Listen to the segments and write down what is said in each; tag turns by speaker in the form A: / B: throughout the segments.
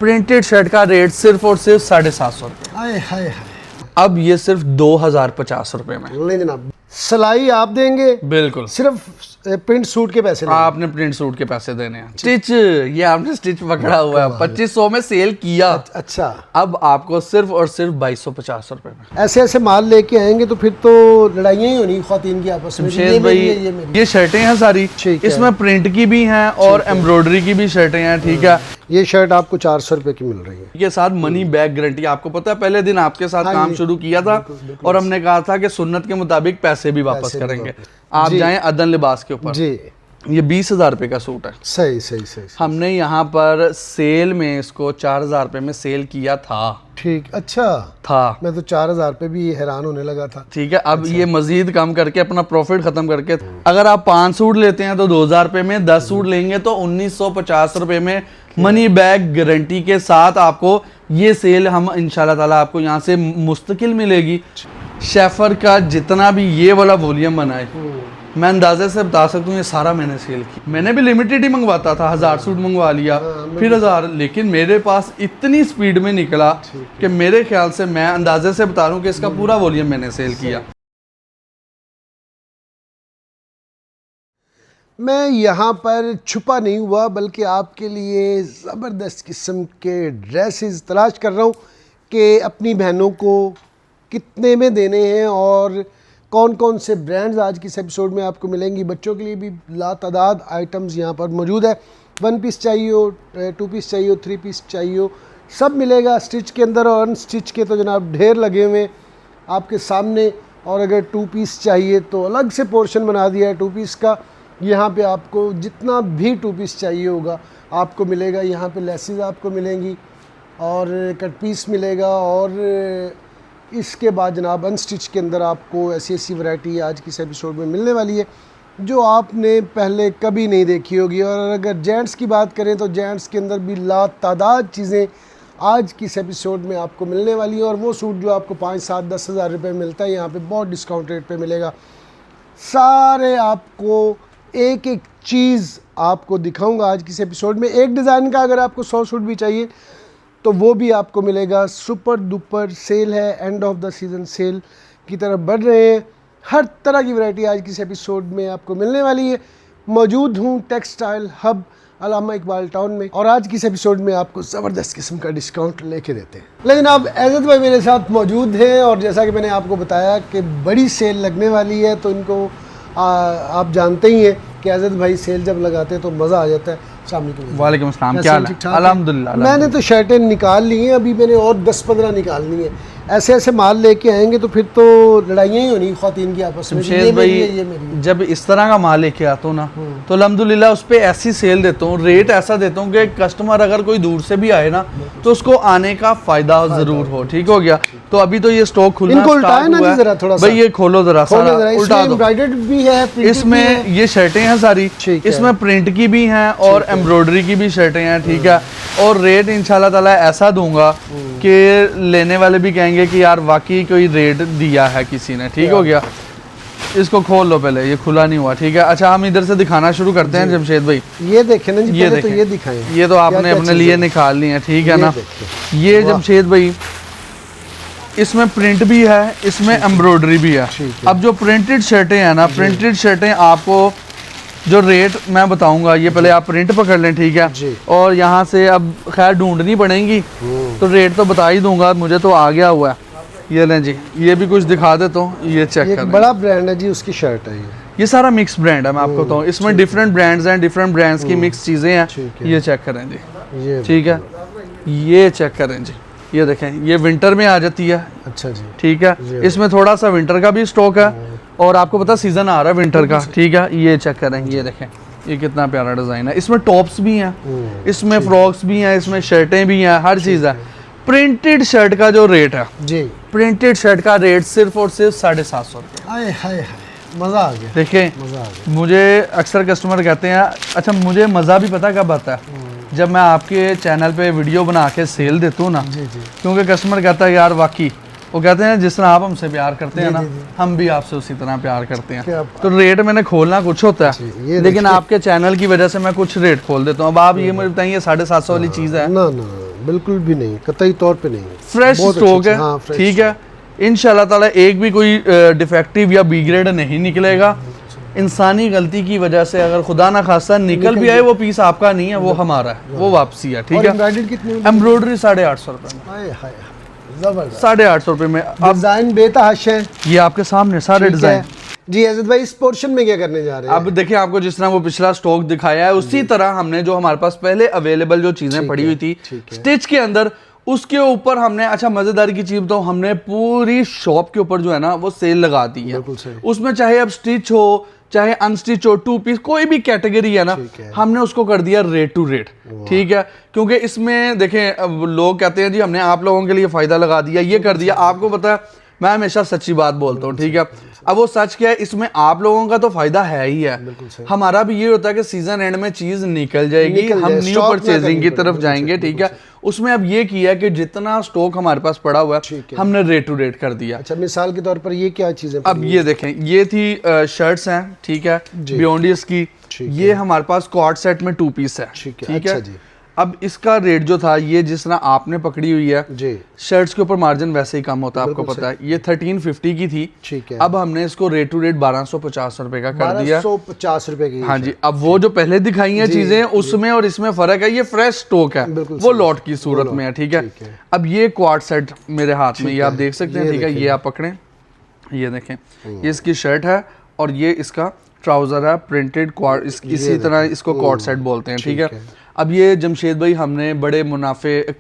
A: Printed shirt का rate सिर्फ और सिर्फ 750 रुपये।
B: हाय हाय हाय,
A: अब ये सिर्फ 2050 रुपये में।
B: नहीं जनाब, सिलाई आप देंगे,
A: बिल्कुल
B: सिर्फ प्रिंट सूट के पैसे लेंगे।
A: आपने प्रिंट सूट के पैसे देने हैं। स्टिच, ये आपने स्टिच पकड़ा हुआ है, 2500 में सेल किया।
B: अच्छा,
A: अब आपको सिर्फ और सिर्फ 2250 रुपए में।
B: ऐसे ऐसे माल लेके आएंगे तो फिर तो लड़ाइयाँ ही होनी ख्वातीन की आपस में।
A: शमशेद भाई, ये शर्टें हैं सारी,
B: ठीक है।
A: इसमें प्रिंट की भी हैं और एम्ब्रॉयडरी की भी शर्टें हैं, ठीक है।
B: ये शर्ट आपको 400 रुपए की मिल रही है।
A: के साथ मनी बैक गारंटी। आपको पता है पहले दिन आपके साथ काम शुरू किया था और हमने कहा था कि सुन्नत के मुताबिक पैसे भी वापस करेंगे। आप जाएं अदन लिबास के ऊपर
B: जी,
A: ये 20,000 रुपए का सूट है।
B: सही सही सही।
A: हमने यहाँ पर सेल में इसको 4,000 रुपए में सेल किया था।
B: ठीक, अच्छा
A: था
B: मैं तो 4,000 पे भी हैरान होने लगा था।
A: ठीक है। अब ये मजीद कम करके अपना प्रॉफिट खत्म करके, अगर आप 5 सूट लेते हैं तो 2,000 रुपए में, 10 सूट लेंगे तो 1950 रुपए में मनी बैक गारंटी के साथ आपको ये सेल हम इंशाल्लाह ताला आपको यहाँ से मुस्तकिल मिलेगी। शेफर का जितना भी ये वाला वॉल्यूम बना है, मैं अंदाजे से बता सकता हूँ ये सारा मैंने सेल किया। मैंने भी लिमिटेड ही मंगवाता था, 1000 सूट मंगवा लिया, फिर 1000, लेकिन मेरे पास इतनी स्पीड में निकला कि मेरे ख्याल से मैं अंदाजे से बता रहा हूँ कि इसका पूरा वॉल्यूम मैंने सेल किया।
B: मैं यहाँ पर छुपा नहीं हुआ, बल्कि आपके लिए ज़बरदस्त किस्म के ड्रेसेस तलाश कर रहा हूँ कि अपनी बहनों को कितने में देने हैं और कौन कौन से ब्रांड्स आज की इस एपिसोड में आपको मिलेंगी। बच्चों के लिए भी लातादाद आइटम्स यहाँ पर मौजूद है। 1 पीस चाहिए हो, 2 पीस चाहिए हो, 3 पीस चाहिए हो, सब मिलेगा स्टिच के अंदर और अनस्टिच के तो जनाब ढेर लगे हुए आपके सामने। और अगर 2 पीस चाहिए तो अलग से पोर्शन बना दिया है 2 पीस का। यहाँ पे आपको जितना भी 2 पीस चाहिए होगा आपको मिलेगा। यहाँ पे लेसेस आपको मिलेंगी और कट पीस मिलेगा। और इसके बाद जनाब अनस्टिच के अंदर आपको ऐसी ऐसी वैरायटी आज की इस एपिसोड में मिलने वाली है जो आपने पहले कभी नहीं देखी होगी। और अगर जेंट्स की बात करें तो जेंट्स के अंदर भी लातादाद चीज़ें आज की इस एपिसोड में आपको मिलने वाली है। और वो सूट जो आपको 5, 7, 10 हज़ार रुपये मिलता है यहाँ पे बहुत डिस्काउंट रेट पे मिलेगा। सारे आपको एक एक चीज़ आपको दिखाऊंगा आज की इस एपिसोड में। एक डिज़ाइन का अगर आपको 100 सूट भी चाहिए तो वो भी आपको मिलेगा। सुपर डुपर सेल है, end of the season sale की तरफ बढ़ रहे हैं। हर तरह की वैरायटी आज की इस एपिसोड में आपको मिलने वाली है। मौजूद हूँ टेक्सटाइल हब अल्लामा इकबाल टाउन में और आज की इस एपिसोड में आपको ज़बरदस्त किस्म का डिस्काउंट लेके देते हैं। लेकिन अब एज़त भाई मेरे साथ मौजूद हैं और जैसा कि मैंने आपको बताया कि बड़ी सेल लगने वाली है तो इनको आप जानते ही हैं कि एज़त भाई सेल जब लगाते हैं तो मज़ा आ जाता है।
A: वालेकुम अस्सलाम, क्या हाल है? अल्हम्दुलिल्लाह।
B: मैंने तो शर्टें निकाल ली हैं, अभी मैंने और 10-15 निकालनी है। ऐसे ऐसे माल लेके आएंगे तो फिर तो लड़ाइयाँ ही होनी ख्वातीन की आपस में।
A: शमशेद भाई, जब इस तरह का माल लेके आता हूँ ना तो अल्हम्दुलिल्लाह उस पर ऐसी सेल देता हूँ, रेट ऐसा देता हूँ कि कस्टमर अगर कोई दूर से भी आए ना तो उसको आने का फायदा जरूर हो। ठीक हो गया। तो अभी तो ये स्टॉक खुलना स्टार्ट हुआ है।
B: थोड़ा सा
A: भाई ये खोलो जरा, सारा उल्टा दो।
B: एम्ब्रॉयडर्ड भी है,
A: इसमें ये शर्टें हैं सारी, इसमें प्रिंट की भी हैं और एम्ब्रॉयडरी की भी शर्टें हैं, ठीक है। और रेट इंशाल्लाह ताला ऐसा दूंगा कि लेने वाले भी कहेंगे कि यार वाकई कोई रेट दिया है किसी ने। ठीक हो गया। इसको खोल लो, पहले ये खुला नहीं हुआ, ठीक है। अच्छा, हम इधर से दिखाना शुरू करते हैं जमशेद भाई।
B: ये देखें ना जी,
A: ये
B: पहले तो ये दिखाएं।
A: ये तो आपने अपने लिए निकाल ली है, ठीक है ना। ये जमशेद भाई, इसमें प्रिंट भी है, इसमें एम्ब्रॉयडरी भी है। अब जो प्रिंटेड शर्टें हैं ना, प्रिंटेड शर्टें आपको जो रेट मैं बताऊंगा, ये पहले आप प्रिंट पकड़ लें, ठीक है। और यहाँ से अब खैर ढूंढनी पड़ेगी तो रेट तो बता ही दूंगा, मुझे तो आ गया हुआ है। ये लें जी, ये भी कुछ दिखा देता हूँ, ये चेक करें।
B: बड़ा ब्रांड है जी, उसकी शर्ट है
A: ये सारा मिक्स ब्रांड है। मैं आपको बताऊँ, इसमें डिफरेंट ब्रांड्स हैं, डिफरेंट ब्रांड्स की मिक्स चीज़ें हैं। ये चेक करें जी, ठीक है। ये चेक करें जी, ये देखें, ये विंटर में आ जाती है।
B: अच्छा जी,
A: ठीक है। इसमें थोड़ा सा विंटर का भी स्टॉक है और आपको पता सीजन आ रहा है विंटर का, ठीक है। ये चेक करें, ये देखें, ये कितना प्यारा डिजाइन है। इसमें टॉप्स भी हैं, इसमें फ्रॉक्स भी हैं, इसमें शर्टें भी हैं, हर चीज़ है। प्रिंटेड शर्ट का जो रेट है
B: जी,
A: प्रिंटेड शर्ट का रेट सिर्फ और सिर्फ 750 रुपये।
B: हाय हाय हाय, मज़ा आ गया।
A: देखें,
B: मज़ा आ गया।
A: मुझे अक्सर कस्टमर कहते हैं, अच्छा मुझे मज़ा भी पता कब आता है, जब मैं आपके चैनल पे वीडियो बना के सेल देता हूँ ना, क्योंकि कस्टमर कहता है यार वाकई, वो कहते हैं जिस तरह आप हमसे प्यार करते हैं ना, हम भी आपसे उसी तरह प्यार करते हैं। तो रेट मैंने खोलना कुछ होता है, लेकिन आपके चैनल की वजह से मैं कुछ रेट खोल देता हूँ। अब आप ये मुझे बताइए 750 वाली चीज़ है
B: ना ना, बिल्कुल भी नहीं, कतई तौर पे नहीं।
A: फ्रेश
B: बहुत
A: स्टॉक
B: अच्छे,
A: है,
B: हाँ, fresh
A: ठीक है। इंशाल्लाह ताला एक भी कोई डिफेक्टिव या बी ग्रेड नहीं निकलेगा। इंसानी गलती की वजह से अगर खुदा ना खास्ता निकल भी आए, वो पीस आपका नहीं है, वो हमारा है, वो वापसी है, ठीक
B: और
A: है।
B: एम्ब्रॉयडरी कितने में?
A: एम्ब्रॉयडरी 850 रुपये में,
B: हाय हाय, जबरदस्त।
A: 850 रुपये में। अब
B: डिजाइन बेतहाशा है,
A: ये आपके सामने सारे
B: ठीक
A: डिजाइन।
B: है। जी आज़ाद भाई, इस पोर्शन में क्या करने जा रहे हैं?
A: अब देखिए, आपको जिस तरह वो पिछला स्टॉक दिखाया है, उसी तरह हमने जो हमारे पास पहले अवेलेबल जो चीजें
B: ठीक
A: पड़ी
B: है,
A: हुई थी
B: ठीक है।
A: स्टिच के अंदर, उसके ऊपर हमने, अच्छा मजेदार की चीज तो हमने पूरी शॉप के ऊपर जो है ना वो सेल लगा दी है।
B: बिल्कुल सही।
A: उसमें चाहे अब स्टिच हो चाहे अनस्टिच हो, 2 पीस कोई भी कैटेगरी है ना,
B: ठीक है।
A: हमने उसको कर दिया रेट टू रेट, ठीक है। क्योंकि इसमें देखें, अब लोग कहते हैं जी हमने आप लोगों के लिए फायदा लगा दिया, ये कर दिया। आपको पता है मैं हमेशा सच्ची बात बोलता हूँ, ठीक है। अब वो सच क्या है, इसमें आप लोगों का तो फायदा है ही है, हमारा भी ये होता है कि सीजन एंड में चीज निकल जाएगी, हम न्यू परचेजिंग की तरफ जाएंगे, ठीक है। उसमें अब ये किया कि जितना स्टॉक हमारे पास पड़ा हुआ है हमने रेट टू रेट कर दिया।
B: अच्छा, मिसाल के तौर पर ये क्या चीजें?
A: अब ये देखें, ये थी शर्ट्स हैं, ठीक है, बियॉन्डिस की। ये हमारे पास क्वाड सेट में 2 पीस है,
B: ठीक है। अच्छा जी।
A: अब इसका रेट जो था, ये जिस तरह आपने पकड़ी हुई है
B: जी,
A: शर्ट्स के ऊपर मार्जिन वैसे ही कम होता है, आपको पता है। ये 1350 की थी,
B: ठीक है।
A: अब हमने इसको रेट टू रेट 1250 रुपए का कर दिया।
B: 1250 रुपए की?
A: हाँ जी। अब वो जो पहले दिखाई हैं चीजें, उसमें और इसमें फर्क है। ये फ्रेश स्टॉक है, वो लॉट की सूरत में है, ठीक है। अब ये क्वाड सेट मेरे हाथ में, ये आप देख सकते हैं, ठीक है। ये आप पकड़ें, ये देखें, ये इसकी शर्ट है और ये इसका ट्राउजर है, प्रिंटेड क्वाड, इसी तरह इसको क्वाड सेट बोलते हैं, ठीक है। अब ये जमशेद भाई हमने बड़े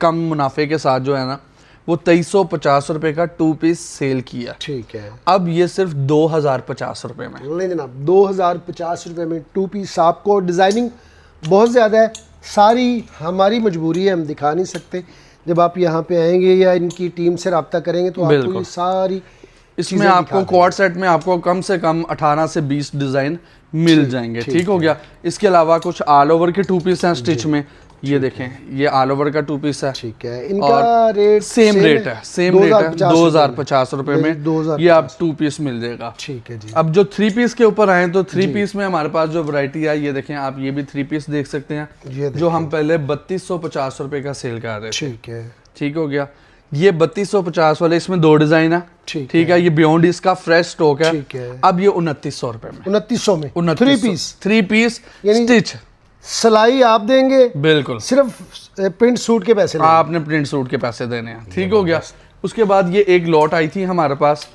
A: कम मुनाफे के साथ जो है ना वो 2350 रुपए का 2 पीस सेल किया,
B: ठीक है।
A: अब ये सिर्फ 2050 रुपए में।
B: नहीं जनाब, 2050 रुपए में 2 पीस आपको। डिजाइनिंग बहुत ज़्यादा है, सारी हमारी मजबूरी है, हम दिखा नहीं सकते। जब आप यहाँ पे आएंगे या इनकी टीम से रब्ता करेंगे तो आपको ये सारी
A: इसमें आपको क्वाड सेट में आपको कम से कम 18 से 20 डिजाइन मिल जाएंगे, ठीक हो गया। इसके अलावा कुछ ऑल ओवर के 2 पीस हैं स्टिच में, ये देखें, ये ऑल ओवर का 2 पीस है,
B: ठीक है। इनका रेट
A: सेम रेट है, 2050 रुपए में ये आप 2 पीस मिल जाएगा,
B: ठीक है जी।
A: अब जो 3 पीस के ऊपर आए तो 3 पीस में हमारे पास जो वैरायटी है, ये देखें आप, ये भी 3 पीस देख सकते हैं, जो हम पहले 3250 रुपए का सेल कर रहे थे,
B: ठीक है,
A: ठीक हो गया। ये 3250 वाले, इसमें 2 डिजाइन है, ठीक है। ये बियॉन्ड इसका फ्रेश स्टॉक है,
B: ठीक है।
A: अब ये 2900 रुपए में,
B: 2900 में
A: 3 पीस स्टिच,
B: सिलाई आप देंगे,
A: बिल्कुल
B: सिर्फ प्रिंट सूट के पैसे
A: आपने प्रिंट सूट के पैसे देने हैं, ठीक हो गया। उसके बाद ये एक लॉट आई थी हमारे पास,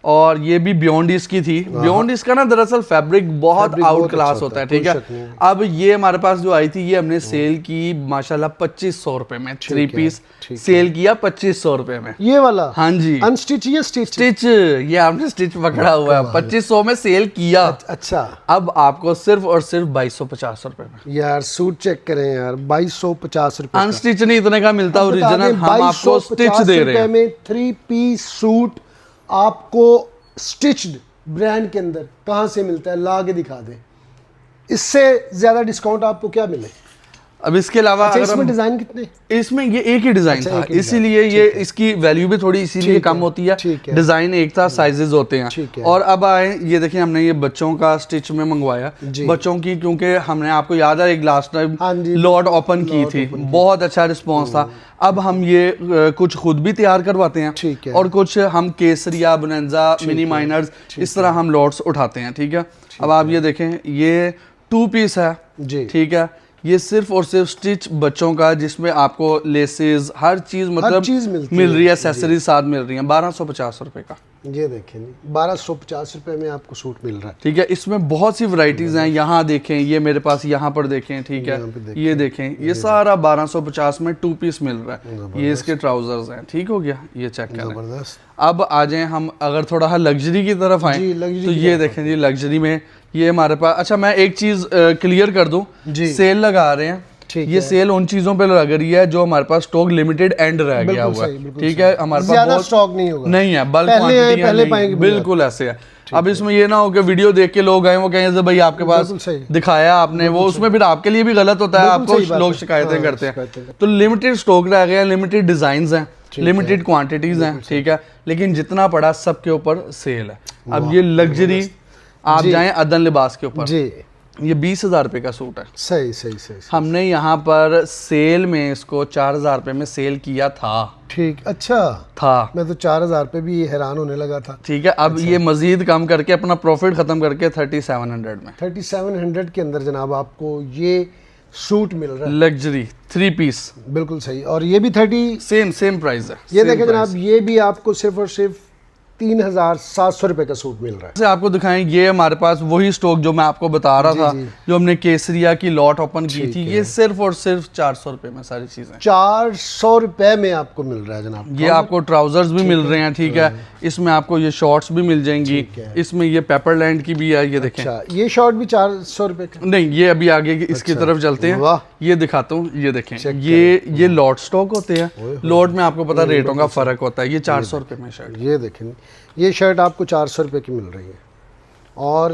A: और ये भी बियॉन्ड इसकी थी। बियॉन्ड इसका ना दरअसल फैब्रिक बहुत आउट क्लास होता है, ठीक है। अब ये हमारे पास जो आई थी, ये हमने सेल की माशाल्लाह 2500 रुपए में, 3 पीस सेल किया 2500 रुपए में, ये वाला। हाँ जी,
B: अनस्टिच या स्टिच?
A: ये आपने स्टिच पकड़ा हुआ है, 2500 में सेल किया।
B: अच्छा,
A: अब आपको सिर्फ और सिर्फ 2250 रुपए में।
B: यार सूट चेक करें यार, 2250 रुपए।
A: अनस्टिच नहीं इतने का मिलता, ओरिजिनल हम आपको स्टिच दे रहे हैं।
B: में 3 पीस सूट आपको स्टिच्ड ब्रांड के अंदर कहाँ से मिलता है? ला के दिखा दे, इससे ज्यादा डिस्काउंट आपको क्या मिले?
A: अब इसके अलावा
B: अच्छा, इसमें डिजाइन कितने?
A: इसमें ये एक ही डिजाइन था, इसीलिए ये इसकी वैल्यू भी थोड़ी इसीलिए कम होती है। डिजाइन एक था, साइजेस होते हैं। और अब आए, ये देखिए हमने ये बच्चों का स्टिच में मंगवाया, बच्चों की, क्योंकि हमने आपको याद है एक लास्ट टाइम लॉट ओपन की थी, बहुत अच्छा रिस्पॉन्स था। अब हम ये कुछ खुद भी तैयार करवाते हैं और कुछ हम केसरिया, बोनेंजा, मिनी माइनर्स, इस तरह हम लॉट्स उठाते हैं, ठीक है। अब आप ये देखें, ये 2 पीस है, ठीक है। ये सिर्फ और सिर्फ स्टिच बच्चों का, जिसमें आपको लेसेस हर चीज मतलब मिल रही है, एक्सेसरीज साथ मिल रही है, 1250 रुपए का।
B: ये देखें, 1250 रुपए में आपको सूट मिल रहा है,
A: ठीक है। इसमें बहुत सी वैरायटीज हैं, यहाँ देखें, ये मेरे पास यहाँ पर देखें, ठीक है। ये देखें, ये सारा 1250 में 2 पीस मिल रहा है। ये इसके ट्राउजर्स हैं, ठीक हो गया, ये चेक करें। अब आ जाए हम अगर थोड़ा लग्जरी की तरफ आए, तो ये देखें जी, लग्जरी में ये हमारे पास, अच्छा मैं एक चीज क्लियर कर दूं, सेल लगा रहे हैं, ये सेल उन चीजों पे लग रही है जो हमारे पास स्टॉक लिमिटेड एंड रह गया हुआ है, ठीक है। हमारे पास
B: ज्यादा स्टॉक नहीं होगा,
A: नहीं है, बल्क क्वांटिटी बिल्कुल ऐसे है। अब इसमें ये ना हो कि वीडियो देख के लोग आए, वो कहें भाई आपके पास दिखाया आपने, वो उसमें फिर आपके लिए भी गलत होता है, आपको लोग शिकायतें करते हैं। तो लिमिटेड स्टॉक रह गया, लिमिटेड डिजाइन हैं, लिमिटेड क्वांटिटीज हैं, ठीक है। लेकिन जितना पड़ा सबके ऊपर सेल है। अब ये लग्जरी, आप जाएं अदन लिबास के ऊपर, ये 20,000 रुपये का सूट है।
B: सही सही सही, सही।
A: हमने यहाँ पर सेल में इसको 4,000 रुपये में सेल किया था।
B: ठीक, अच्छा
A: था।
B: मैं तो 4,000 पे भी हैरान होने लगा था।
A: ठीक है, अब ये मजीद कम करके अपना प्रॉफिट खत्म करके 3700 में,
B: 3700 के अंदर जनाब आपको ये सूट मिल रहा है,
A: लग्जरी 3 पीस।
B: बिल्कुल सही। और ये भी 30
A: सेम प्राइस है।
B: ये देखें जनाब, ये भी आपको सिर्फ और सिर्फ 3,700 रुपए का सूट मिल रहा है।
A: से आपको दिखाएं, ये हमारे पास वही स्टॉक जो मैं आपको बता रहा था, जो हमने केसरिया की लॉट ओपन की थी, ये सिर्फ और सिर्फ 400 रुपए में सारी चीजें।
B: 400 रुपए में आपको मिल रहा है जनाब।
A: ये आपको ट्राउजर्स भी मिल रहे हैं। ठीक है, इसमें आपको ये शॉर्ट्स भी मिल जाएंगी। इसमें ये पेपरलैंड की भी है, ये देखें।
B: अच्छा, ये शॉर्ट भी 400 रुपए का?
A: नहीं, ये अभी आगे इसकी तरफ चलते हैं।
B: वाह,
A: ये दिखाता हूँ, ये देखें। ये लॉट स्टॉक होते हैं। लॉट में आपको पता रेटों का फर्क होता है। ये 400 रुपए में शर्ट,
B: ये देखें, ये शर्ट आपको 400 रुपए की मिल रही है और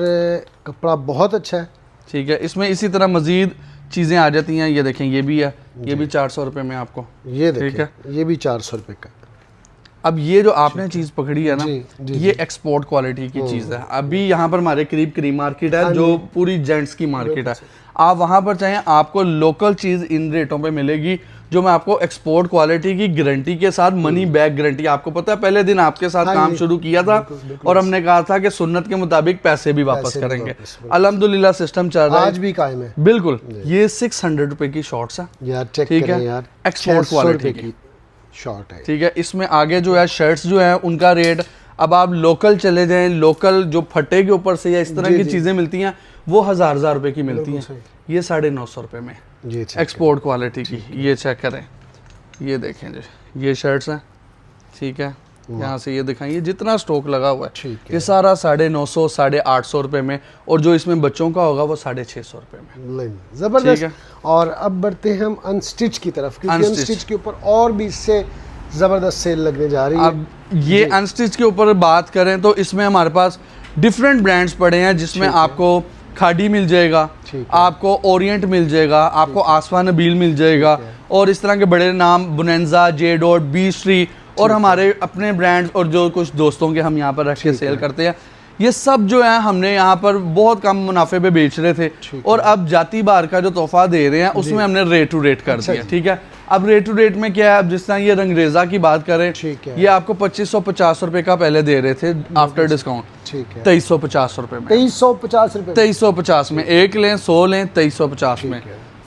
B: कपड़ा बहुत अच्छा है।
A: ठीक है, इसमें इसी तरह मजीद चीज़ें आ जाती हैं। ये देखें, ये भी है, ये भी 400 रुपए में आपको।
B: ये देखें, ये भी 400 रुपए का।
A: अब ये जो आपने चीज़ पकड़ी है ना,
B: जी,
A: ये एक्सपोर्ट क्वालिटी की चीज़ है। अभी यहाँ पर हमारे करीब क्रीम मार्केट है, जो पूरी जेंट्स की मार्केट है। आप वहाँ पर चाहें, आपको लोकल चीज़ इन रेटों पे मिलेगी, जो मैं आपको एक्सपोर्ट क्वालिटी की गारंटी के साथ, मनी बैक गारंटी। आपको पता है, पहले दिन आपके साथ काम शुरू किया था और हमने कहा था कि सुन्नत के मुताबिक पैसे भी वापस करेंगे। अल्हम्दुलिल्लाह सिस्टम चल रहा है,
B: आज भी कायम है।
A: बिल्कुल। ये 600 रुपए की शॉर्ट्स है
B: यार, चेक
A: ठीक
B: करें
A: है
B: यार,
A: एक्सपोर्ट क्वालिटी की
B: शॉर्ट है।
A: ठीक है, इसमें आगे जो है शर्ट्स जो है उनका रेट, अब आप लोकल चले जाएं, लोकल जो फटे के ऊपर से या इस तरह की चीजें मिलती हैं, वो हजार रुपए की मिलती हैं। ये 950 रुपए में एक्सपोर्ट क्वालिटी की। ये चेक करें, ये देखें जी, ये शर्ट्स हैं। ठीक है, यहाँ से ये दिखाएं, ये जितना स्टॉक लगा हुआ है ये सारा 950, 850 रुपए में, और जो इसमें बच्चों का होगा वो 650 रुपए में।
B: जबरदस्त। और अब बढ़ते हैं हम अनस्टिच की तरफ, क्योंकि अनस्टिच के ऊपर और भी इससे जबरदस्त सेल लगने जा रही है।
A: अब ये अनस्टिच के ऊपर बात करें तो इसमें हमारे पास डिफरेंट ब्रांड्स पड़े हैं, जिसमें आपको खाड़ी मिल जाएगा, आपको ओरिएंट मिल जाएगा, आपको आसफा नबील मिल जाएगा, और इस तरह के बड़े नाम बोनेंजा, जे डॉट, बी स्ट्री, और हमारे अपने ब्रांड्स, और जो कुछ दोस्तों के हम यहाँ पर रख के सेल करते हैं। ये सब जो है हमने यहाँ पर बहुत कम मुनाफे पे बेच रहे थे, और अब जाती बार का जो तोहफा दे रहे हैं उसमें हमने रेट टू रेट कर दिया। ठीक है, अब रेट टू रेट में क्या है, अब जिस तरह ये रंगरेजा की बात करें, ये आपको 2550 रुपए का पहले दे रहे थे आफ्टर डिस्काउंट। 2350 रुपए में,
B: 2350 रुपए,
A: 2350 में 1 लें 100 लें, 2350 में।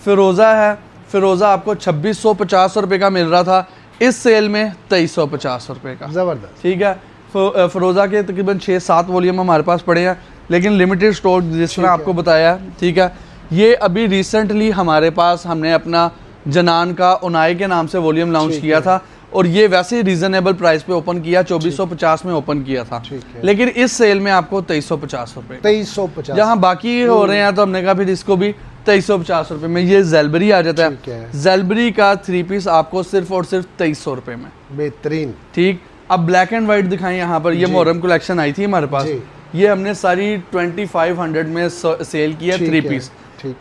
A: फिरोजा है, फिरोजा आपको 2650 रुपए का मिल रहा था, इस सेल में 2350 रुपए का।
B: जबरदस्त।
A: ठीक है, फिरोजा के तकरीबन 6-7 वॉल्यूम हमारे पास पड़े हैं, लेकिन लिमिटेड स्टॉक जिस तरह आपको बताया। ठीक है, ये अभी रिसेंटली हमारे पास हमने अपना जनान का उनाई के नाम से वॉल्यूम लॉन्च किया था, और ये वैसे रीजनेबल प्राइस पे ओपन किया, 2450 में ओपन किया था, लेकिन इस सेल में आपको 2350 रुपए,
B: 2350,
A: जहाँ बाकी हो रहे हैं तो हमने कहा फिर इसको भी 2350 रुपए में। ये जेलबरी आ जाता है, जेलबरी का 3 पीस आपको सिर्फ और सिर्फ 2300 रुपए में।
B: बेहतरीन। ठीक,
A: अब ब्लैक एंड व्हाइट दिखाएं। यहाँ पर ये मोहर्रम कलेक्शन आई थी हमारे पास, ये हमने सारी 2500 में सेल किया 3 पीस।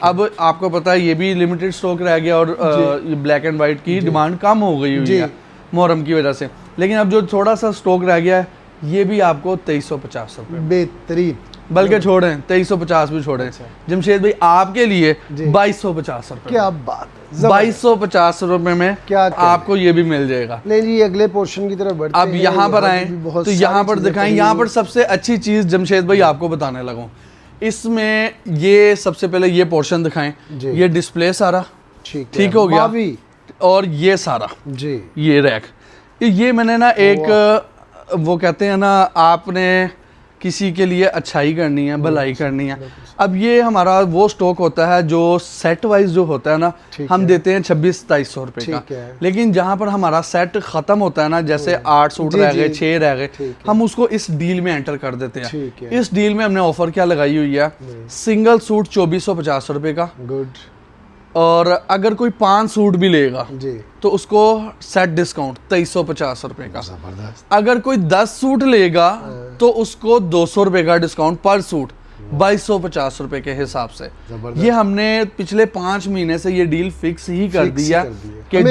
A: अब आपको पता है ये भी लिमिटेड स्टॉक रह गया, और ब्लैक एंड व्हाइट की डिमांड कम हो गई हुई है मुहर्रम की वजह से, लेकिन अब जो थोड़ा सा स्टॉक रह गया है ये भी आपको 2350 रुपए।
B: बेहतरीन।
A: बल्कि छोड़ें, 2350 भी छोड़ें। जमशेद भाई आपके लिए 2250 रुपए।
B: क्या बात,
A: 2250 रुपए में क्या आपको ये भी मिल जाएगा।
B: ले जी, अगले पोर्शन की तरफ बढ़ते हैं।
A: अब यहाँ पर आए तो यहाँ पर दिखाएं, यहाँ पर सबसे अच्छी चीज जमशेद भाई आपको बताने लगूं, इसमें ये सबसे पहले ये पोर्शन दिखाएं, ये डिस्प्ले सारा ठीक हो गया, और ये सारा जी, ये रैक, ये मैंने ना एक वो कहते हैं ना, आपने किसी के लिए अच्छाई करनी है, भलाई करनी है। अब ये हमारा वो स्टॉक होता है जो सेट वाइज जो होता है ना, हम देते हैं 2600-2700 रुपए का, लेकिन जहाँ पर हमारा सेट खत्म होता है ना, जैसे 8 सूट रह गए, 6 रह गए, हम उसको इस डील में एंटर कर देते हैं। इस डील में हमने ऑफर क्या लगाई हुई है, सिंगल सूट 2450 रुपए का, गुड, और अगर कोई 5 सूट भी लेगा तो उसको सेट डिस्काउंट 2350 रुपए का। अगर कोई 10 सूट लेगा तो उसको 200 रुपए का डिस्काउंट पर सूट, 2250 रुपए के हिसाब से। ये हमने पिछले 5 महीने से ये डील फिक्स ही कर दिया कि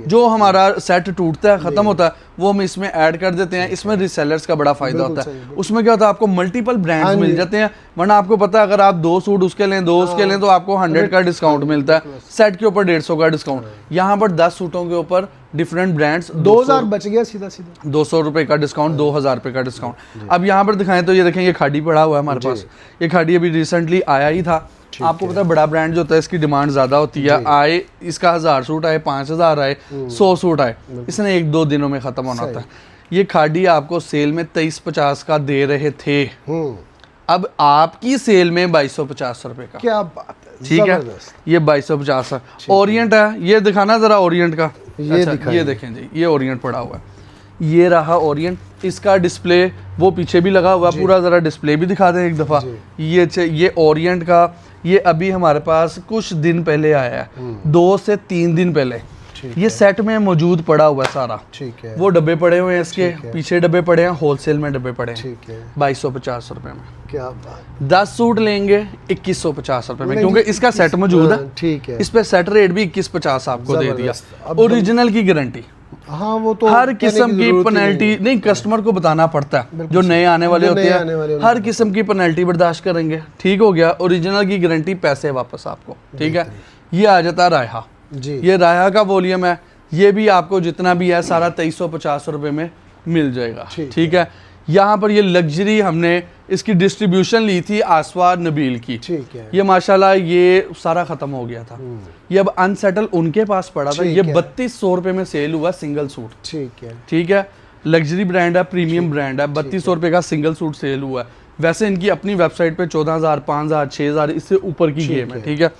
A: जो हमारा सेट टूटता है, खत्म होता है, वो हम इसमें ऐड कर देते हैं। इसमें रिसेलर्स का बड़ा फायदा होता है। उसमें क्या होता है, आपको मल्टीपल ब्रांड्स मिल जाते हैं, वरना आपको पता है अगर आप 2 सूट उसके लें 2 उसके लें तो आपको 100 का डिस्काउंट मिलता है, सेट के ऊपर 150 का डिस्काउंट। यहाँ पर 10 सूटों के ऊपर डिफरेंट ब्रांड्स
B: 2000 बच गया सीधा सीधा,
A: 200 रुपए का डिस्काउंट, 2000 रुपए का डिस्काउंट। अब यहाँ पर दिखाएं तो ये देखें, ये खाड़ी पड़ा हुआ है हमारे पास। ये खाड़ी अभी रिसेंटली आया ही था। आपको पता है बड़ा ब्रांड जो होता है इसकी डिमांड ज्यादा होती है। आए इसका 1000 सूट आए, 5000 आए, 100 सूट आए, इसने 1-2 दिनों में खत्म होना होता है। ये खाड़ी आपको सेल में 2350 का दे रहे थे, अब आपकी सेल में 2250 रुपए का।
B: क्या बात है,
A: ठीक है, ये 2250 है। ओरिएंट है, ये दिखाना जरा ओरिएंट का। ये देखें जी, ये ओरिएंट पड़ा हुआ है, ये रहा ओरिएंट। इसका डिस्प्ले वो पीछे भी लगा हुआ, पूरा जरा डिस्प्ले भी दिखा दें एक दफा। ये ओरिएंट का, ये अभी हमारे पास कुछ दिन पहले आया है, 2 से 3 दिन पहले। ये सेट में मौजूद पड़ा हुआ है सारा।
B: ठीक है,
A: वो डब्बे पड़े हुए हैं, इसके पीछे डब्बे पड़े हैं, होलसेल में डब्बे पड़े हैं।
B: ठीक है,
A: 2250 रुपए में।
B: क्या बात।
A: 10 सूट लेंगे 2150 रुपए में, क्योंकि इसका सेट मौजूद है।
B: ठीक है,
A: इस पे सेट रेट भी 2150 आपको दे दिया। ओरिजिनल की गारंटी,
B: हाँ वो तो
A: हर किस्म की पेनल्टी नहीं, कस्टमर को बताना पड़ता है, जो नए आने वाले होते हैं हर किस्म की पेनल्टी बर्दाश्त करेंगे। ठीक हो गया, ओरिजिनल की गारंटी, पैसे वापस आपको। ठीक है, ये आ जाता है रायहा जी, ये रायहा का वॉल्यूम है, ये भी आपको जितना भी है सारा 2350 रुपए में मिल जाएगा। ठीक है, यहाँ पर ये लग्जरी हमने इसकी डिस्ट्रीब्यूशन ली थी आसवा नबील की।
B: ठीक है,
A: ये माशाल्लाह ये सारा खत्म हो गया था, ये अब अनसेटल उनके पास पड़ा था। ये 3200 रुपए में सेल हुआ सिंगल सूट।
B: ठीक है,
A: ठीक है, लग्जरी ब्रांड है, प्रीमियम ब्रांड है, 3200 रुपए का सिंगल सूट सेल हुआ है। वैसे इनकी अपनी वेबसाइट पे 14000, 5000, 6000 इससे ऊपर की गेम है। ठीक है,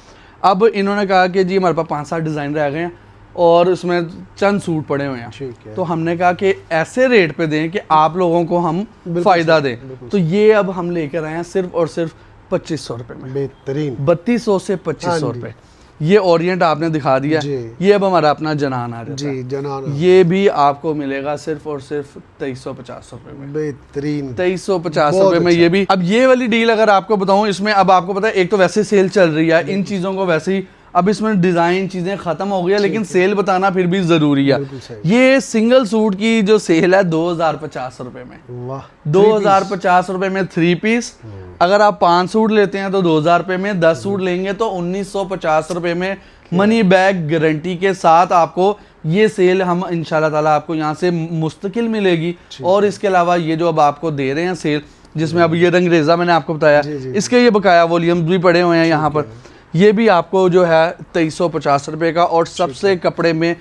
A: अब इन्होंने कहा कि जी हमारे पास 5-7 डिज़ाइन रह गए हैं और उसमें चंद सूट पड़े हुए हैं, तो हमने कहा कि ऐसे रेट पे दें कि आप लोगों को हम फ़ायदा दें। तो ये अब हम लेकर आए हैं सिर्फ और सिर्फ 2500 रुपये में,
B: बेहतरीन,
A: 3200 से 2500 रुपये। ये ओरिएंट आपने दिखा दिया, ये अब हमारा अपना जनान आ जाता है।
B: जनान
A: ये भी आपको मिलेगा सिर्फ और सिर्फ 2350 रुपये में।
B: बेहतरीन,
A: 2350 रुपये में ये भी। अब ये वाली डील अगर आपको बताऊं, इसमें अब आपको पता है एक तो वैसे सेल चल रही है, इन चीज़ों को वैसे ही अब इसमें डिज़ाइन चीज़ें ख़त्म हो गई है, लेकिन सेल बताना फिर भी ज़रूरी है। ये सिंगल सूट की जो सेल है 2050 रुपये में,
B: वाह,
A: 2050 रुपये में 3 पीस। अगर आप 5 सूट लेते हैं तो 2000 रुपये में, 10 सूट लेंगे तो 1950 रुपये में मनी बैग गारंटी के साथ आपको ये सेल हम इंशाल्लाह ताला आपको यहाँ से मुस्तकिल मिलेगी। और इसके अलावा ये जो अब आपको दे रहे हैं सेल, जिसमें अब ये रंगरेजा मैंने आपको बताया, इसके ये बकाया वॉल्यूम भी पड़े हुए हैं यहाँ पर, ये भी आपको जो है 2350 रुपये का। और सबसे कपड़े में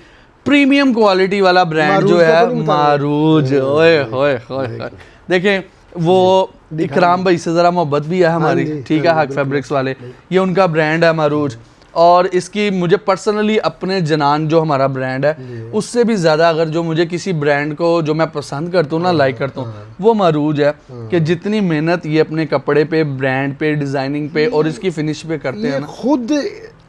A: प्रीमियम क्वालिटी वाला ब्रांड जो है मारूज। ओए होए होए, देखें वो इकराम भाई से ज़रा मोहब्बत भी है हमारी। ठीक है, हक फैब्रिक्स वाले, ये उनका ब्रांड है मारूज। और इसकी मुझे पर्सनली अपने जनान जो हमारा ब्रांड है उससे भी ज़्यादा अगर जो मुझे किसी ब्रांड को जो मैं पसंद करता हूँ ना, लाइक करता हूँ, वो मारूज है। कि जितनी मेहनत ये अपने कपड़े पे, ब्रांड पे, डिज़ाइनिंग पे और इसकी फिनिश पे करते हैं ना,
B: खुद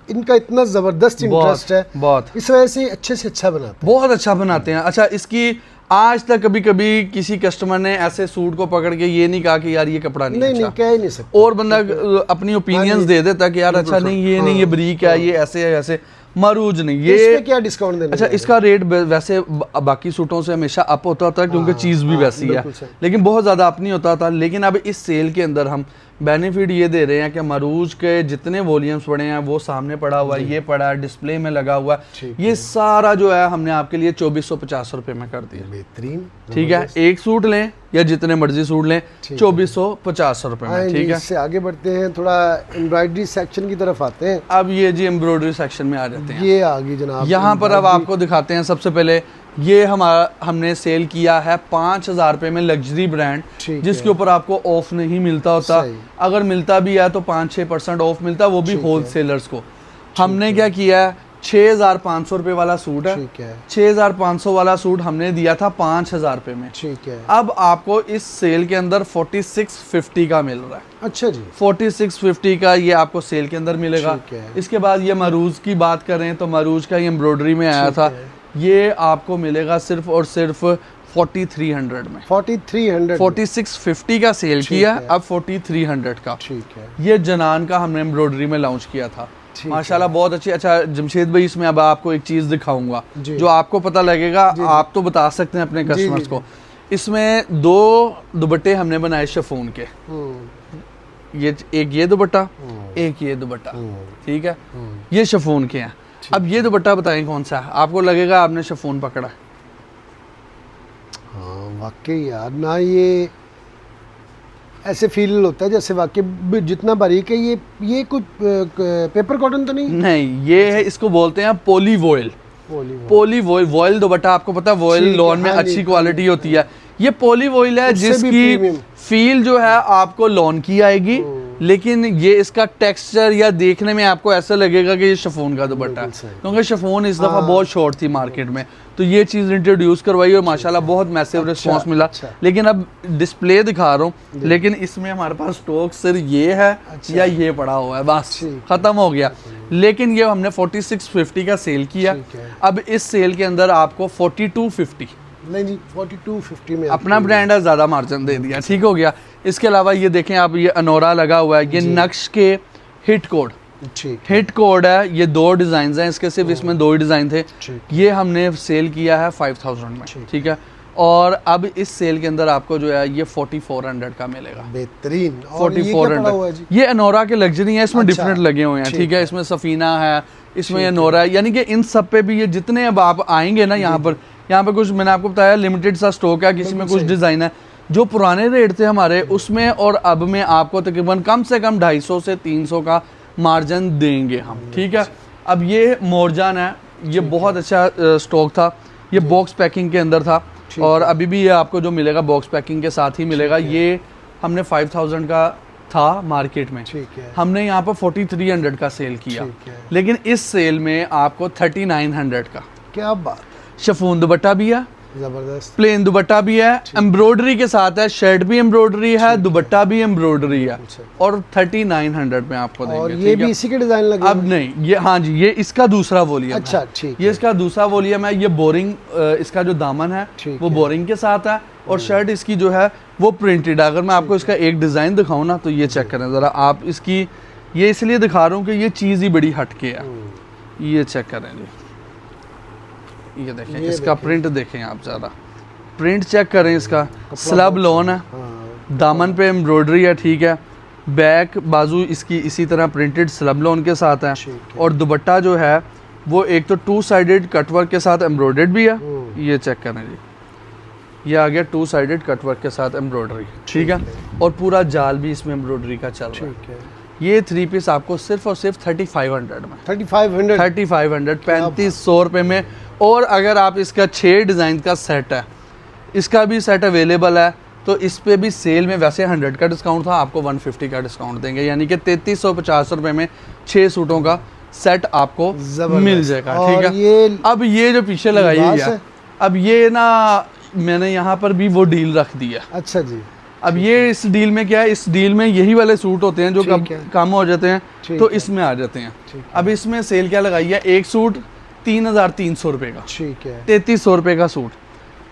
B: इनका इतना ज़बरदस्त इंटरेस्ट है, बहुत, इस वजह से अच्छे से अच्छा बनाते हैं, बहुत
A: अच्छा बनाते हैं। अच्छा, इसकी आज तक कभी कभी किसी कस्टमर ने ऐसे सूट को पकड़ के ये नहीं कहा कि यार ये कपड़ा नहीं अच्छा।
B: नहीं, कह ही नहीं सकते।
A: और बंदा अपनी ओपिनियंस दे देता कि यार अच्छा नहीं, ये नहीं, ये ब्रीक है, ये ऐसे है, ऐसे। मारूज नहीं, ये
B: इसमें क्या डिस्काउंट देना?
A: अच्छा, इसका रेट वैसे बाकी सूटों से हमेशा अप होता था क्योंकि चीज़ भी वैसी है, लेकिन बहुत ज़्यादा अप नहीं होता था। लेकिन अब इस सेल के अंदर हम बेनिफिट ये दे रहे हैं कि मरूज के जितने वॉल्यूम्स पड़े हैं वो सामने पड़ा हुआ है, ये पड़ा है, डिस्प्ले में लगा हुआ है, ये सारा जो है हमने आपके लिए 2450 रुपये में कर दिया।
B: बेहतरीन,
A: ठीक है, एक सूट लें या जितने मर्जी सूट लें 2450 रुपये में। ठीक है,
B: इससे आगे बढ़ते हैं, थोड़ा एम्ब्रॉयडरी सेक्शन की तरफ आते हैं।
A: अब ये जी एम्ब्रॉयडरी सेक्शन में आ जाते हैं,
B: ये आ गई जनाब।
A: यहाँ पर अब आपको दिखाते हैं। सबसे पहले ये हमने सेल किया है 5000 रुपये में लग्जरी ब्रांड, जिसके ऊपर आपको ऑफ नहीं मिलता होता। अगर मिलता भी है तो 5-6% ऑफ मिलता है, वो भी होलसेलर्स को। हमने क्या किया है, 6500 रुपये वाला सूट है, 6500 वाला सूट हमने दिया था 5000 रुपये में।
B: ठीक है,
A: अब आपको इस सेल के अंदर 4650 का मिल रहा है।
B: अच्छा जी,
A: 4650 का ये आपको सेल के अंदर मिलेगा। इसके बाद ये मरूज की बात करें तो मरूज का ये एम्ब्रॉयडरी में आया था, ये आपको मिलेगा सिर्फ और सिर्फ 4300 में।
B: 4300,
A: 4650 का सेल किया, अब 4300 का।
B: ठीक है,
A: ये जनान का हमने एम्ब्रॉयडरी में लॉन्च किया था, माशाल्लाह बहुत अच्छी। अच्छा जमशेद भाई, इसमें अब आपको एक चीज़ दिखाऊंगा जो आपको पता लगेगा, आप तो बता सकते हैं अपने कस्टमर्स को। इसमें 2 दुपट्टे हमने बनाए शिफॉन के, ये एक ये दुपट्टा, एक ये दुपट्टा, ठीक है, ये शिफॉन के हैं। अब ये दुपट्टा बताएं कौन सा है, आपको लगेगा आपने शिफॉन पकड़ा है।
B: हाँ वाकई यार ना, ये ऐसे फील होता है जैसे वाकई जितना बारीक है ये कुछ पेपर कॉटन तो नहीं?
A: नहीं, ये है, इसको बोलते हैं पोली वॉयल। पोली वॉयल दुपट्टा, आपको पता है वॉयल लॉन में अच्छी क्वालिटी होती है, ये पोली वॉयल है जिसकी फील जो है आपको लॉन की आएगी, लेकिन ये इसका टेक्सचर या देखने में आपको ऐसा लगेगा कि ये शिफॉन का दुपट्टा है, क्योंकि शिफॉन इस दफ़ा बहुत शॉर्ट थी मार्केट में, तो ये चीज़ इंट्रोड्यूस करवाई और माशाल्लाह बहुत मैसिव रिस्पांस मिला। लेकिन अब डिस्प्ले दिखा रहा हूँ, लेकिन इसमें हमारे पास स्टॉक सिर्फ ये है या ये पड़ा हुआ है, बस ख़त्म हो गया। लेकिन ये हमने 4650 का सेल किया, अब इस सेल के अंदर आपको 4250
B: नहीं जी 4250 में
A: अपना ब्रांड है, ज़्यादा मार्जिन दे दिया, ठीक हो गया। इसके अलावा ये देखें आप, ये अनोरा लगा हुआ है, ये नक्श के हिट कोड, हिट कोड है, ये 2 डिज़ाइन हैं इसके, सिर्फ इसमें 2 ही डिज़ाइन थे, ये हमने सेल किया है 5000 में, ठीक है। और अब इस सेल के अंदर आपको जो है ये 4400 का मिलेगा,
B: बेहतरीन।
A: 4400 ये अनोरा के लग्जरी है, इसमें डिफरेंट लगे हुए हैं, ठीक है, इसमें सफीना है, इसमें अनोरा है, यानी कि इन सब पे भी ये जितने अब आप आएंगे ना यहाँ पर कुछ मैंने आपको बताया लिमिटेड सा स्टॉक है, किसी में कुछ डिज़ाइन है, जो पुराने रेट थे हमारे उसमें और अब में आपको तकरीबन कम से कम 250 से 300 का मार्जिन देंगे हम, ठीक है। अब ये मोरजान है, ये बहुत अच्छा स्टॉक था, ये बॉक्स पैकिंग के अंदर था, और अभी भी ये आपको जो मिलेगा बॉक्स पैकिंग के साथ ही मिलेगा। ये हमने 5000 का था मार्केट में, हमने यहाँ पर 4300 का सेल किया, लेकिन इस सेल में आपको 3900 का,
B: क्या बात,
A: शिफॉन दुपट्टा भी है,
B: जबरदस्त
A: प्लेन दुपट्टा भी है, एम्ब्रॉयडरी के साथ है, शर्ट भी एम्ब्रॉयडरी है, दुपट्टा भी एम्ब्रॉयडरी है, और 3900 में आपको देंगे।
B: और ये भी इसी के डिजाइन लगे?
A: अब नहीं, ये हाँ जी, ये इसका दूसरा वॉल्यूम
B: अच्छा
A: है,
B: ठीक,
A: ये इसका दूसरा वॉल्यूम है। ये बोरिंग, इसका जो दामन है वो बोरिंग के साथ है, और शर्ट इसकी जो है वो प्रिंटेड है। अगर मैं आपको इसका एक डिज़ाइन दिखाऊँ ना, तो ये चेक करें ज़रा आप इसकी, ये इसलिए दिखा रहा हूँ कि ये चीज़ ही बड़ी हटके है, ये चेक करें जी, ये देखें, इसका प्रिंट देखें आप, ज़रा प्रिंट चेक करें, इसका स्लब लॉन है, दामन पे एम्ब्रॉयडरी है, ठीक है, बैक बाजू इसकी इसी तरह प्रिंटेड स्लब लॉन के साथ है, और दुपट्टा जो है वो एक तो 2 साइडेड कटवर्क के साथ एम्ब्रॉयडर्ड भी है, ये चेक करें जी, ये आ गया 2 साइडेड कटवर्क के साथ एम्ब्रॉयडरी, ठीक है, और पूरा जाल भी इसमें एम्ब्रॉयडरी का चल रहा है। ये 3 पीस आपको सिर्फ और सिर्फ 3500 में, 3500 3500 रुपये में। और अगर आप इसका 6 डिज़ाइन का सेट है, इसका भी सेट अवेलेबल है, तो इस पे भी सेल में वैसे 100 का डिस्काउंट था, आपको 150 का डिस्काउंट देंगे, यानी कि 3350 रुपये में 6 सूटों का सेट आपको मिल जाएगा, ठीक है। अब ये जो पीछे लगाई हुई है, अब ये ना मैंने यहाँ पर भी वो डील रख दी है।
B: अच्छा जी, अब
A: ये इस डील में क्या है, इस डील में यही वाले सूट होते हैं जो कम हो जाते हैं, तो इसमें आ जाते हैं। अब इसमें सेल क्या लगाई है, एक सूट 3300 रुपये का, ठीक है, 3300 रुपये का सूट,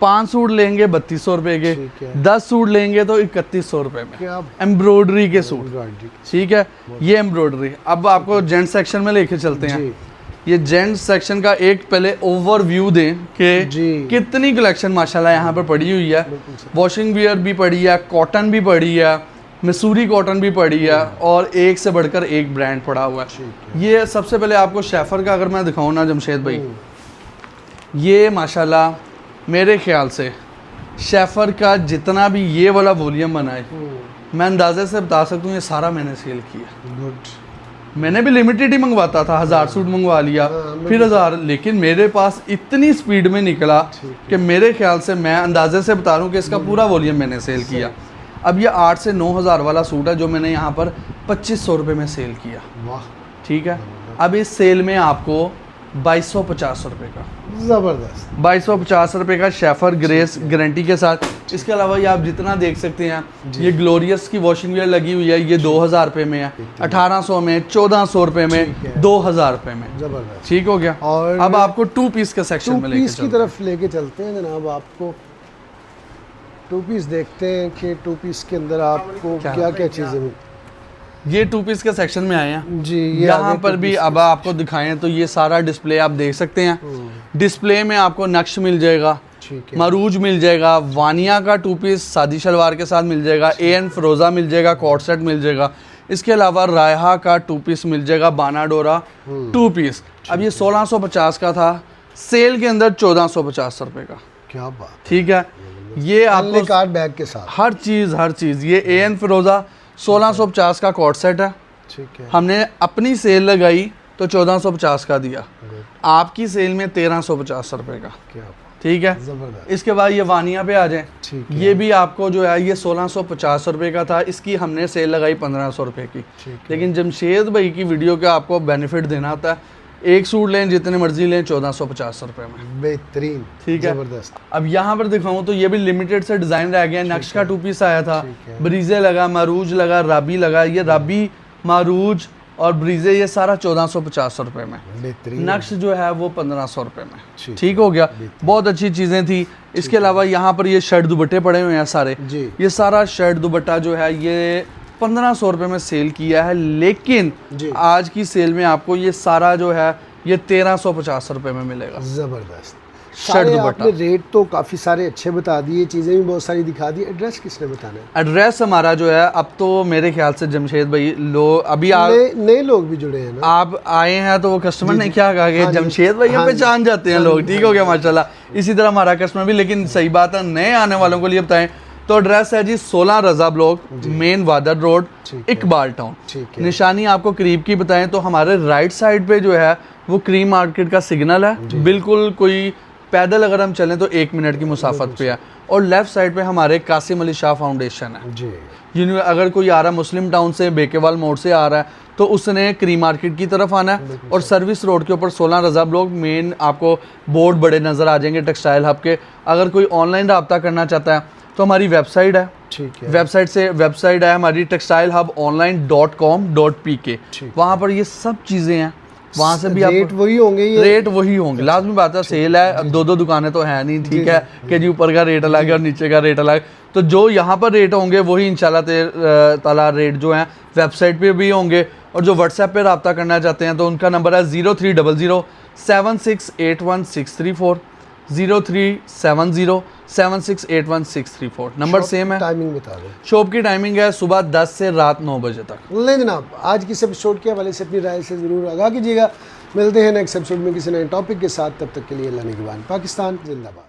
A: 5 सूट लेंगे 3200 रुपये के, 10 सूट लेंगे तो 3100 रुपये में, एम्ब्रॉयडरी के सूट, ठीक है, ये एम्ब्रॉयडरी। अब आपको जेंट सेक्शन में लेके चलते हैं, ये जेंट सेक्शन का एक पहले ओवरव्यू दें कि कितनी कलेक्शन माशाल्लाह यहाँ पर पड़ी हुई है। वॉशिंग वियर भी पड़ी है, कॉटन भी पड़ी है, मसूरी कॉटन भी पड़ी है, और एक से बढ़कर एक ब्रांड पड़ा हुआ है। ये सबसे पहले आपको शेफर का अगर मैं दिखाऊँ ना जमशेद भाई, ये माशाल्लाह मेरे ख्याल से शेफर का जितना भी ये वाला वॉल्यूम बना है, मैं अंदाजे से बता सकता हूँ ये सारा मैंने सेल किया। मैंने भी लिमिटेड ही मंगवाता था, 1000 सूट मंगवा लिया, फिर 1000, लेकिन मेरे पास इतनी स्पीड में निकला कि मेरे ख्याल से मैं अंदाजे से बता रहा हूँ कि इसका पूरा वॉल्यूम मैंने सेल किया। अब ये 8 से 9000 वाला सूट है जो मैंने यहाँ पर 2500 रुपये में सेल किया, ठीक है। अब इस सेल में आपको 2250 रुपये का,
B: ज़बरदस्त
A: 2250 रुपये का शेफर ग्रेस गारंटी के साथ। इसके अलावा ये आप जितना देख सकते हैं, ये ग्लोरियस की वॉशिंग वेयर लगी हुई है, ये 2000 रुपये में है, 1800 में, 1400 रुपये में, 2000 रुपये में,
B: ज़बरदस्त,
A: ठीक हो गया। और अब आपको 2 पीस का सेक्शन में
B: की तरफ लेके चलते हैं जनाब, आपको 2 पीस देखते हैं कि 2 पीस के अंदर आपको क्या क्या चीज़ें मिलती।
A: ये 2 पीस के सेक्शन में आए हैं
B: जी,
A: यहाँ पर भी अब आपको दिखाएं तो ये सारा डिस्प्ले आप देख सकते हैं। डिस्प्ले में आपको नक्श मिल जाएगा, मरूज मिल जाएगा, वानिया का 2 पीस शादी शलवार के साथ मिल जाएगा, AN फिरोजा मिल जाएगा, कॉट सेट मिल जाएगा। इसके अलावा रायहा का 2 पीस मिल जाएगा, बानाडोरा 2 पीस। अब ये 1650 का था, सेल के अंदर 1450 रुपए का।
B: क्या बात,
A: ठीक है, ये आपको
B: कार्ड बैग के साथ
A: हर चीज़। ये AN फिरोज़ा 1650 का कॉर्ड सेट है,
B: ठीक है।
A: हमने अपनी सेल लगाई तो 1450 का दिया, आपकी सेल में 1350 रुपए का।
B: क्या
A: ठीक है,
B: जबरदस्त।
A: इसके बाद ये वानिया पे आ जाए,
B: ठीक है।
A: ये भी आपको जो है ये 1650 रुपए का था, इसकी हमने सेल लगाई 1500 रुपए की। लेकिन जमशेद भाई की वीडियो का आपको बेनिफिट देना होता है, एक सूट लें जितने मर्जी लें 1450 रुपए में,
B: बेहतरीन,
A: ठीक है।
B: जबरदस्त।
A: अब यहाँ पर दिखाऊं तो ये भी लिमिटेड से डिज़ाइन रह गया, नक्श का 2 पीस आया था, ब्रीजे लगा, मारूज लगा, राबी लगा, ये राबी, मारूज और ब्रीजे ये सारा 1450 रुपए में,
B: बेहतरीन।
A: नक्श जो है वो 1500 रुपए में। ठीक हो गया, बहुत अच्छी चीज़ें थी। इसके अलावा यहाँ पर ये शर्ट दुपट्टे पड़े हुए हैं सारे, ये सारा शर्ट दुपट्टा जो है ये 1500 रुपए में सेल किया है, लेकिन आज की सेल में आपको ये सारा जो है ये 1350 रुपए में मिलेगा।
B: जबरदस्त।
A: शर्ट दुपट्टा।
B: आपने रेट तो काफ़ी सारे अच्छे बता दिए, चीज़ें भी बहुत सारी दिखा दी। एड्रेस किसने बताना है?
A: एड्रेस हमारा जो है अब तो मेरे ख्याल से जमशेद भाई अभी
B: नए लोग भी जुड़े हैं ना,
A: आप आए हैं तो वो कस्टमर ने क्या कहा कि जमशेद भाई हम पहचान जाते हैं लोग। ठीक हो गया माशाल्लाह, इसी तरह हमारा कस्टमर भी। लेकिन सही बात है, नए आने वालों को लिए बताएं तो एड्रेस है जी 16 रजा ब्लॉक, मेन वादर रोड, इकबाल टाउन। निशानी आपको करीब की बताएं तो हमारे राइट साइड पे जो है वो क्रीम मार्केट का सिग्नल है, बिल्कुल कोई पैदल अगर हम चलें तो 1 मिनट की मुसाफत पे है। और लेफ्ट साइड पे हमारे कासिम अली शाह फाउंडेशन है जी। अगर कोई आ रहा है मुस्लिम टाउन से, बेकेवाल मोड़ से आ रहा है तो उसने क्रीम मार्केट की तरफ आना है, और सर्विस रोड के ऊपर 16 रजा ब्लॉक मेन आपको बोर्ड बड़े नज़र आ जाएंगे टेक्सटाइल हब के। अगर कोई ऑनलाइन रब्ता करना चाहता है तो हमारी वेबसाइट है,
B: ठीक है।
A: वेबसाइट है हमारी textile hub online.com.pk, वहाँ पर ये सब चीज़ें हैं, वहाँ से भी
B: रेट वही होंगे, ये
A: रेट वही होंगे, लाजमी बात है। सेल है, अब 2 दुकानें तो है नहीं, ठीक है, कि जी ऊपर का रेट अलग है और नीचे का रेट अलग। तो जो यहाँ पर रेट होंगे वही इंशाल्लाह ताला रेट जो हैं वेबसाइट पे भी होंगे। और जो व्हाट्सएप पे रब्ता करना चाहते हैं तो उनका नंबर है 0300 7681634, 0370 7681634। नंबर सेम है।
B: टाइमिंग बता दें।
A: शॉप की टाइमिंग है सुबह 10 से रात 9 बजे तक।
B: नहीं जनाब, आज की इस एपिसोड के हवाले से अपनी राय से ज़रूर आगाह कीजिएगा। मिलते हैं नेक्स्ट एपिसोड में किसी नए टॉपिक के साथ, तब तक के लिए अल्लाह निगहबान। पाकिस्तान जिंदाबाद।